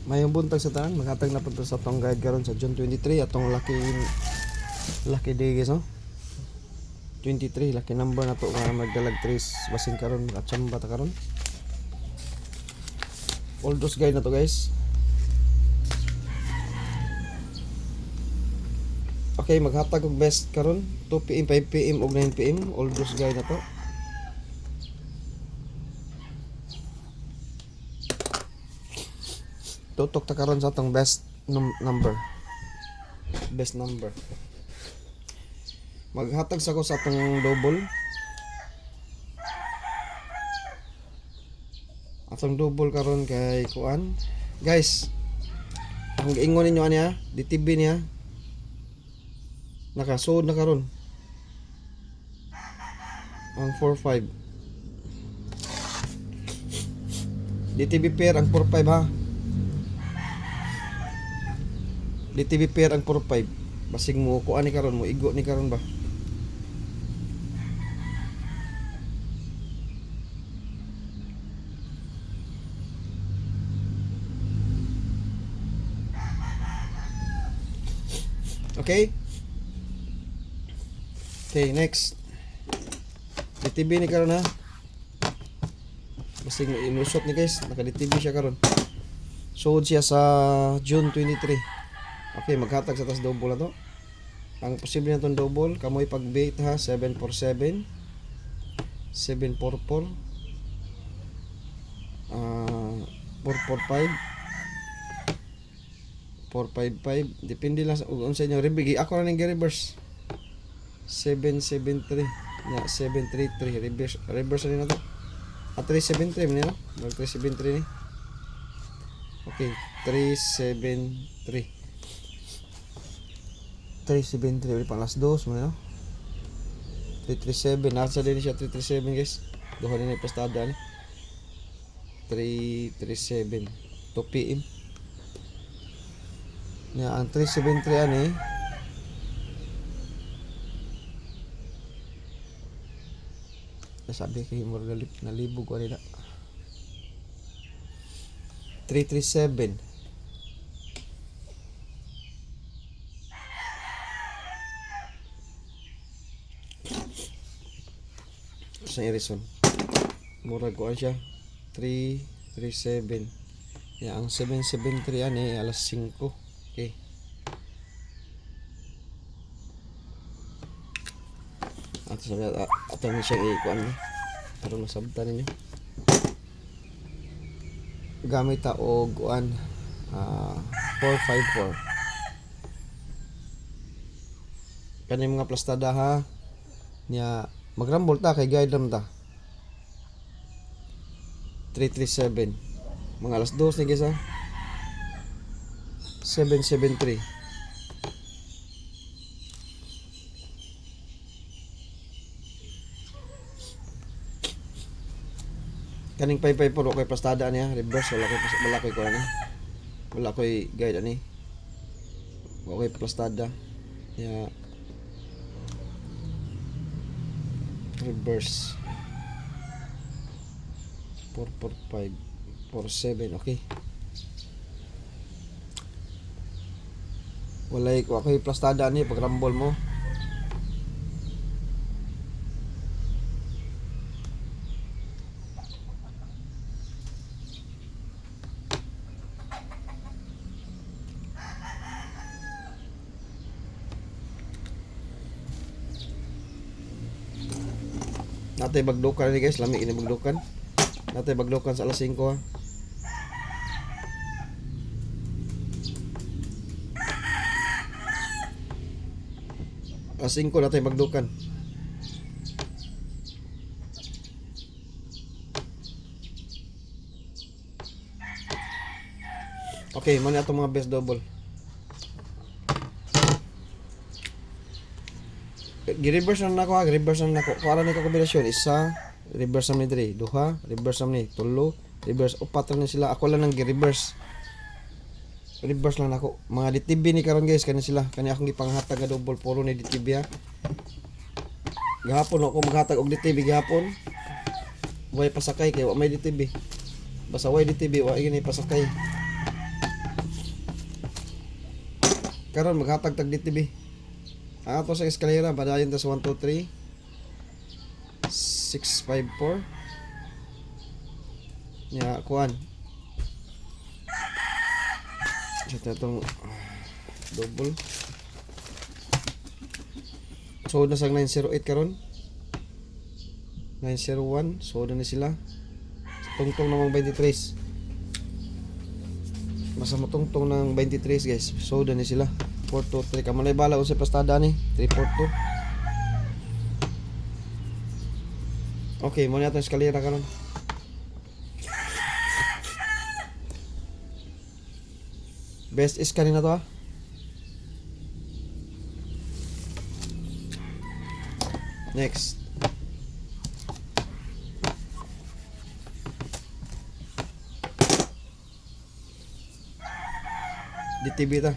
Mayong buntag sa tanan, maghatag na pud sa tong guide karon sa June 23 atong lucky day guys no. 23 lucky number na to nga magdalag 3 basin karon makatsamba ta karon. All those guide na to guys. Okay, maghatag og best karon 2 PM, 5 PM ug 9 PM all those guide na to. Tutok ta karon sa atong best number. Best number. Maghatag sa ko sa atong double. Atong double karon kay kuan. Guys, ang giingon ninyo aniya, DTB niya. Nakasud na karon. Ang 45. DTB pair ang 45 ha. DTB pair ang 45. Basig mo kuan ni karon mo igo ni karon ba. Okay? Okay, next. DTB ni karon ha. Basig ilusot ni guys, naka-DTB siya karon. Sold siya sa June 23. Okay, maghatag sa tas double na to. Ang posible na itong double, kamoy pag-bait ha, 747, 744, 445, 455, depende lang sa sa inyo. Ribigi, ako na nang reverse 773, ya 733, reverse na to. At 373 man no? 373 ni. Okay, 373. 373 ulit pang last dose mo no? 337 nasa din siya 337 guys. Duha din yung pastada ni 337 2 PM ya. Ang 373 ani nasabi kay mo nalibog ko nila 337 sa Erison murag ko siya 337 ya. Ang 773 ani alas 5. Okay, ato sabi ato ni siya ikuan ni para masabtan ninyo gamit ta og kuan 454 kani mga plastada ha nya. Magrambol ta kay guide ram ta 337 mga alas 2 ni guys ha. 773 kaning 554 kay pastada niya reverse wala koy kuan wala koy guide ani wala koy plastada ya. Reverse 445 47 okay. Walay ko ako plastada ni pag rambol mo. Natay bagdukan ni guys, lami ini bagdukan. Natay bagdukan sa alas 5 ha. Alas 5 natay bagdukan. Okay, muna itong mga best double. Gi-reverse na nako ha, reverse na nako. Para ni ko kombinasyon isa, reverse na ni diri, duha, reverse na ni tulo, reverse upat na sila. Ako lang nang gi-reverse. Reverse lang nako. Mga DTB ni karon guys, kani sila. Kani akong gipanghatag nga double puro ni DTB ha. Gahapon ako maghatag og DTB gahapon. Way pasakay kay wa may DTB. Basta way DTB wa gini pasakay. Karon maghatag tag DTB. Ang ato sa eskalera padayon ta sa 1 2 3 6 5 4. Nya kuan. Sa itong double. So na sang 908 karon. 901 so na ni sila. Tungtong namang 23. Masa matungtong ng 23 guys. So na ni sila. 423 kamalay bala usay pastada ni 342. Okay, mo na itong eskalera karon. Best is kanina to ha. Next. DTB ta.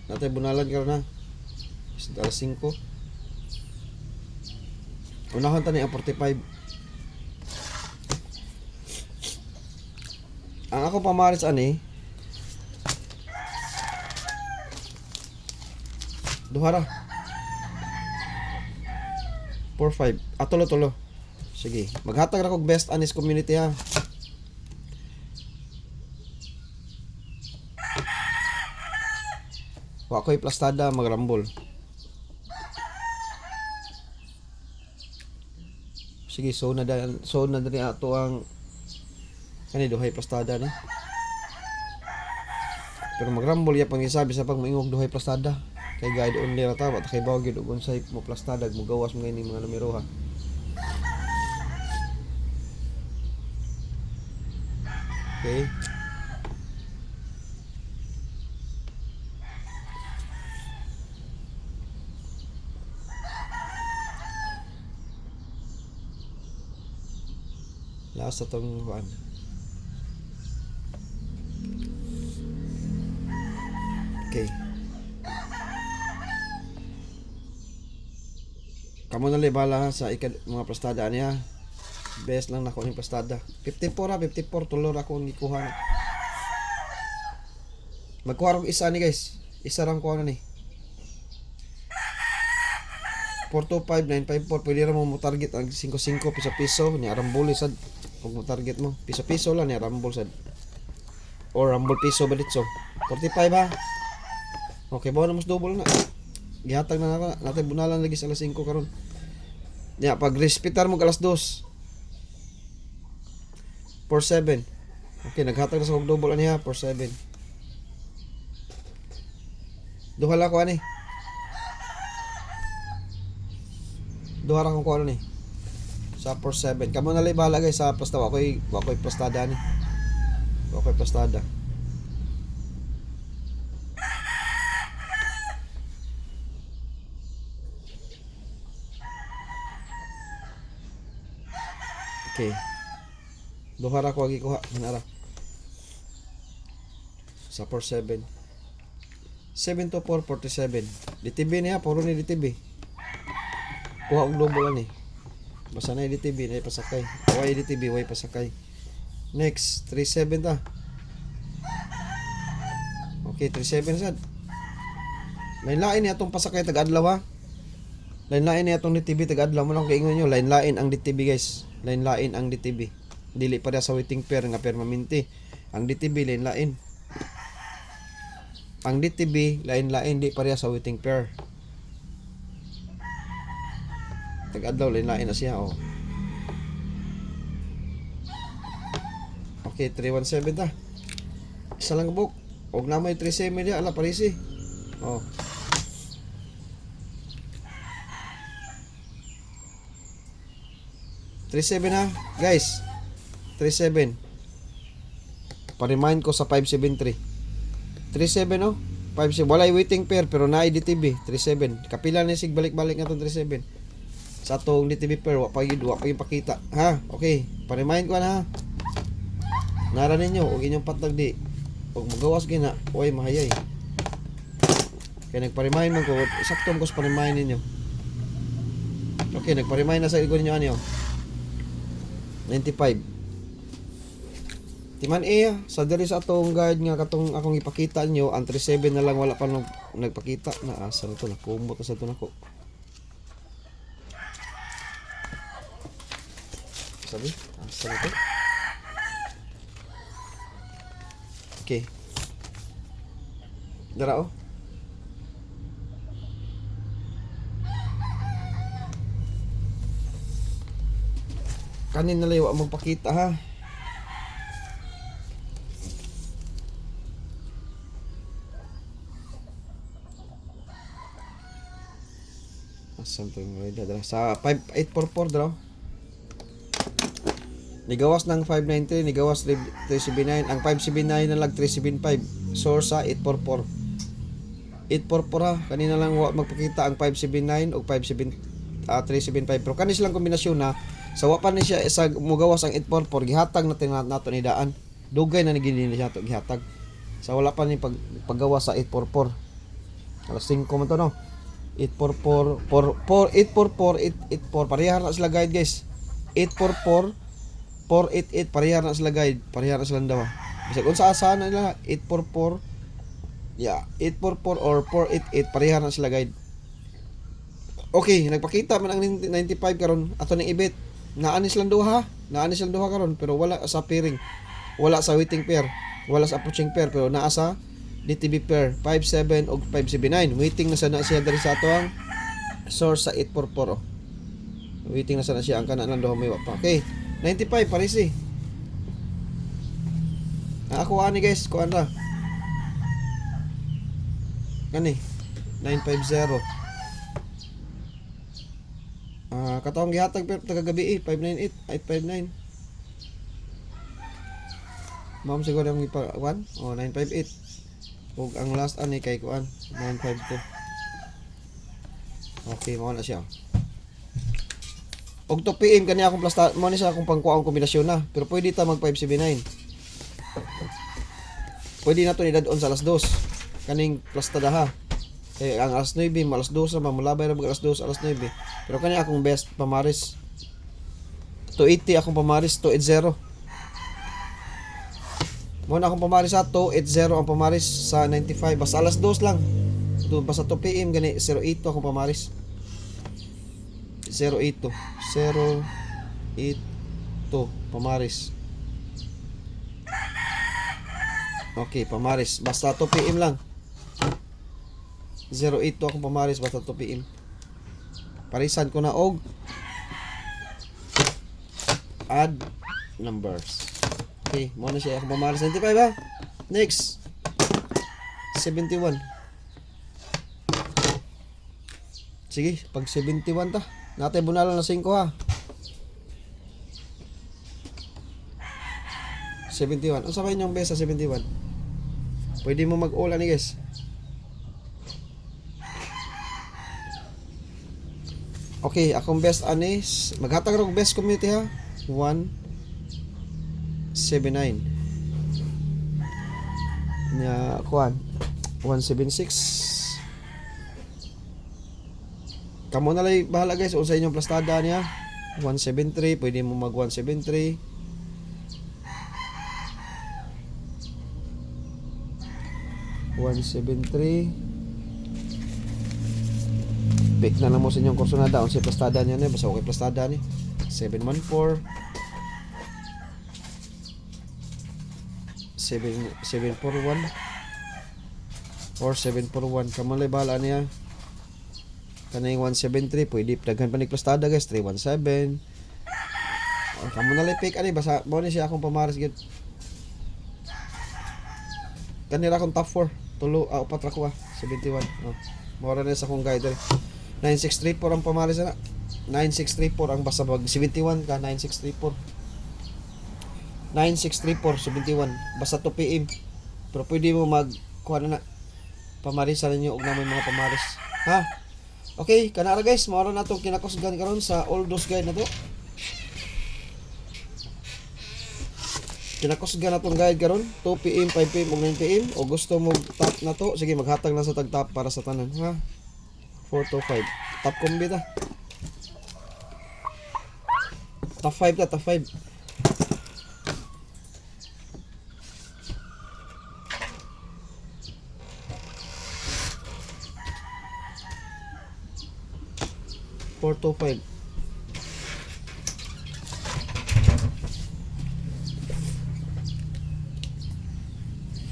Natay bunalan karon na. Alas 5. Unahon ta ni ang 45. Ang ako pamaris ani duha ra 4-5 tulo sige maghatag ra kog best anis community ha. Wa ko'y plastada magrambol. Sige so na diri ato ang kani duhay plastada ni. Pero magrambol ya pangisabi sa pag moingog duhay plastada. Kay guide only ra ta kay bawo gyud og unsay mo plastada mo gawas mo ini mga numero ha. Okay. Last atong kuan. Okay. Kamo na bala sa mga plastada niya. Best lang nako ning plastada. 54 tulo ra ko gikuha. Magkuha og isa ni guys. Isa rang kuha na ni. 425954 pwede ra mo target ang 55 piso ni arambol sad kung mo target mo piso lang ni arambol sad or rambol piso baditso 45 ha. Okay bawo na mas double na gihatag na nako natin bunalan lagi sa alas 5 karon nya pag respitar mo alas 2 47. Okay naghatag na sa kog double ani ha 47 duha la ko ani duha ra kong kuha ni sa 47 kamo na bala guys sa pasta wa ko'y plastada ni wa ko'y plastada. Okay duha ra ko gikuha manara sa 47 72447 DTB niya puro ni DTB kuha og double ani basta na DTB na pasakay way DTB way pasakay. Next 37 ta. Okay 37 sad lain-lain ni atong pasakay tag-adlaw ha. Lain-lain ni atong DTB tag-adlaw mo lang kaingon nyo lain-lain ang DTB guys lain-lain ang DTB dili pa sa waiting pair nga permanente ang DTB lain-lain ang DTB lain-lain di pareha sa waiting pair tag-adlaw lain-lain na siya oh. Okay 317 ta isa lang book og na may 37 dia ala parisi oh. $37 ha guys 37 pa-remind ko sa 573 37 oh 57 walay waiting pair pero na DTB 37 kapila ni sig balik-balik nga tong 37 sa atong DTB pair wa pa yung pakita ha. Okay pa-remind ko na ha nara ninyo og inyong patag di og magawas gina way mahayay kaya nagpa-remind man ko saktong ko sa pa-remind ninyo. Okay nagpa-remind na sa igo ninyo ano 95 Timan sa diri sa atong guide nga katong akong ipakita nyo, ang 37 na lang wala pa nagpakita na asa na to, nakumot na sa to nako. Sabi, asa na to? Okay. Dara oh. Kanin na layo magpakita ha. Asan to yung rida dala sa 5844 draw. Nigawas ng 593, nigawas 379, ang 579 na lang 375. Source sa 844. 844 ha, kanina lang magpakita ang 579 o 375. Pero kani silang kombinasyon na sa wapan ni siya sa mugawas ang 844 gihatag natin nato ni daan. Dugay na ni gini siya to gihatag. Sa wala pa ni paggawa sa 844. Alas 5 man to no. 844 844 884 parehas na sila guide guys. 844 488 parehas na sila guide, parehas na sila daw. Bisag unsa asa na nila 844 844 or 488 parehas na sila guide. Okay, nagpakita man ang 95 karon ato ning ibit. Naani silang duha, karon pero wala sa pairing. Wala sa waiting pair, wala sa approaching pair pero naa sa DTB pair 57 o 579. Waiting na sana siya diri sa ato ang source sa 844. Waiting na sana siya ang kana lang duha may pa. Okay, 95 pares eh. Ako ani guys, kuan ra. Kani 950. Katong gihatag pero tagagabi 598 859. Ma'am siguro ang ipa 1 o 958. Ug ang last ani kay kuan 952. Okay, mao na siya. Og 2 PM kani akong plasta mo ni sa akong pangkuang kombinasyon na, pero pwede ta mag 579. Pwede na to ni dadon sa alas 2. Kaning plastada ha. Ang alas 9 alas 2 sa mamulabay ra alas 2 alas 9. Pero kani akong best pamaris 280 akong pamaris 280. Mo na akong pamaris sa 280 ang pamaris sa 95 basta alas 2 lang. Basta 2 PM gani 08 akong pamaris. 08 pamaris. Okay, pamaris basta 2 PM lang. 08 akong pamaris basta 2 PM. Parisan ko na og add numbers. Okay, mo na siya akong pamaris 95 ha. Next 71. Sige, pag 71 ta. Natay bunalan na 5 ha. 71. Ang sabay niyong best sa 71. Pwede mo mag-all ani guys. Okay, akong best ani maghatag og best community ha. 179. Nya kuan 176. Kamo na lang bahala guys kung sa inyong plastada niya. 173, pwede mo mag 173. 173. Pick na lang mo sa inyong kursonada kung sa plastada niya na. Basta okay plastada ni 714 741 or 741. Kamo na bahala niya. Kanang 173 pwede daghan pa ni plastada guys 317. Kamo na lang pick ani basta mo ni siya akong pamaris gid. Kanira akong top 4 tulo upat ra ko 71. Mora na sa akong guide 9634 ang pamaris na. 9634 ang basta pag 71 ka 9634. 9634 71 basta 2 PM. Pero pwede mo mag kuha na pamarisan ninyo og namoy mga pamaris. Ha? Okay, kanara guys, mao na itong kinakusgan karon sa all those guide na to. Kinakusgan na itong guide karon 2 PM, 5 PM ug 9 PM. O gusto mo top na to, sige maghatag lang sa tag-top para sa tanan ha. 4 to 5. Top combi ta. Top 5 ta, top 5. 425.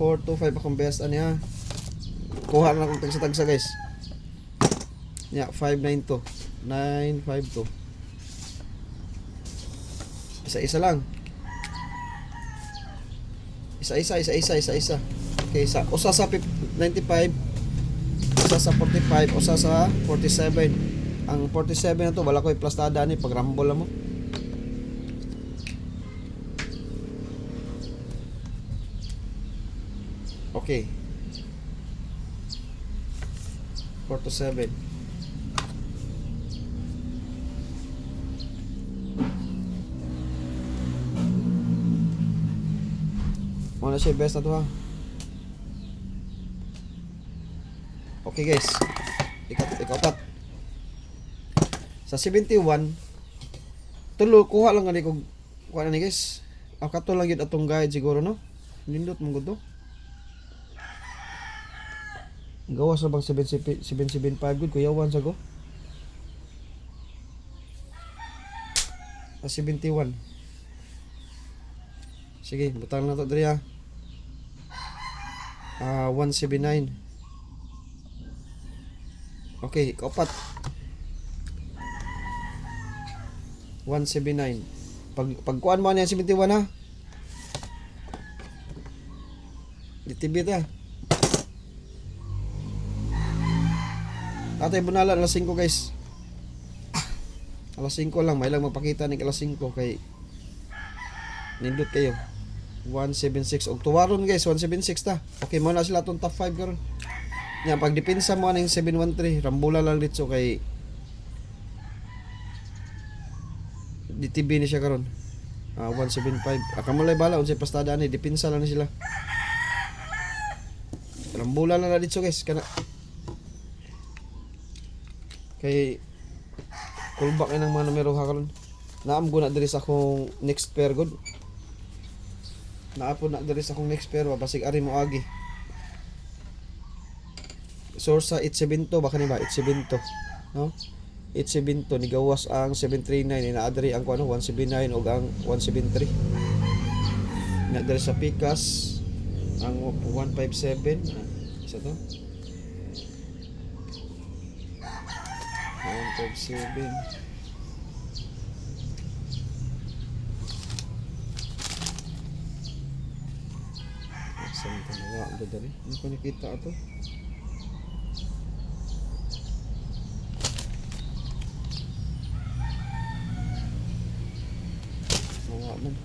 425 akong best ani ha. Kuha na akong tagsa-tagsa guys. Ya, 592. 952. Isa-isa lang. Isa-isa. Okay, usa sa 95, usa sa 45, usa sa 47. Ang 47 na to, wala ko iplastada ni pag rumble mo. Okay. 4 to 7. Muna siya best na to ha. Okay guys. Ikapat. Sa 71, tulo kuha lang gani kog kuha na ni guys. Kato lang yun atong guide siguro no. Nindot mong gusto. Gawas na bang 775 good kuya wan sa go. 71. Sige, butang na to diri ha. 179. Okay, kaupat. 179. Pagkuan mo niya 71 ha. Ditibit ha. Atay bunala alas 5 guys. Alas 5 lang, may lang magpakita ni alas 5 kay nindot kayo. 176 og tuwaron guys, 176 ta. Okay mo na sila tong top 5 karon. Nya pag depensa mo aning 713, rambula lang dito kay DTB ni siya karon. 175. Akamulay bala unsay pastada ni depensa lang ni sila. Rambula lang na dito guys kana. Kay callback na ng mga numero ha karon. Naam ko na diri sa akong next pair god. Naapon na diri sa akong next pair basig ari mo agi. Source sa 872 baka ni ba 872 no? 872 ni gawas ang 739 inaadri ang kuno 179 ug ang 173. Na diri sa Pikas ang 157 isa to 157. Saan ito nawa ang dadari? Ano ko nakita ito? Nawa man.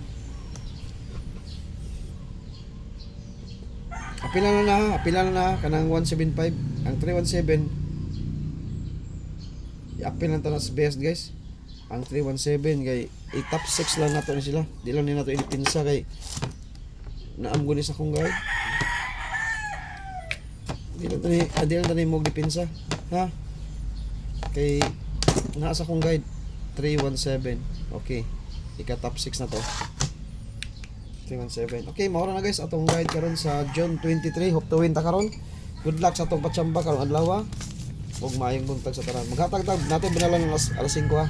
Apila na kanang 175. Ang 317 i-apil lang ito na sa best guys. Ang 317 kay i-top 6 lang nato ni sila. Di lang ni nato inipinsa kay naam gunis akong guide. Di lang tani mo dipinsa ha. Kay naasa akong guide 317. Okay. Ika top 6 na to. 317. Okay, mao na guys atong guide karon sa June 23. Hope to win ta karon. Good luck sa atong patsamba karong adlaw. Ug maayong buntag sa tanan. Maghatag natin binalan alas 5 ha.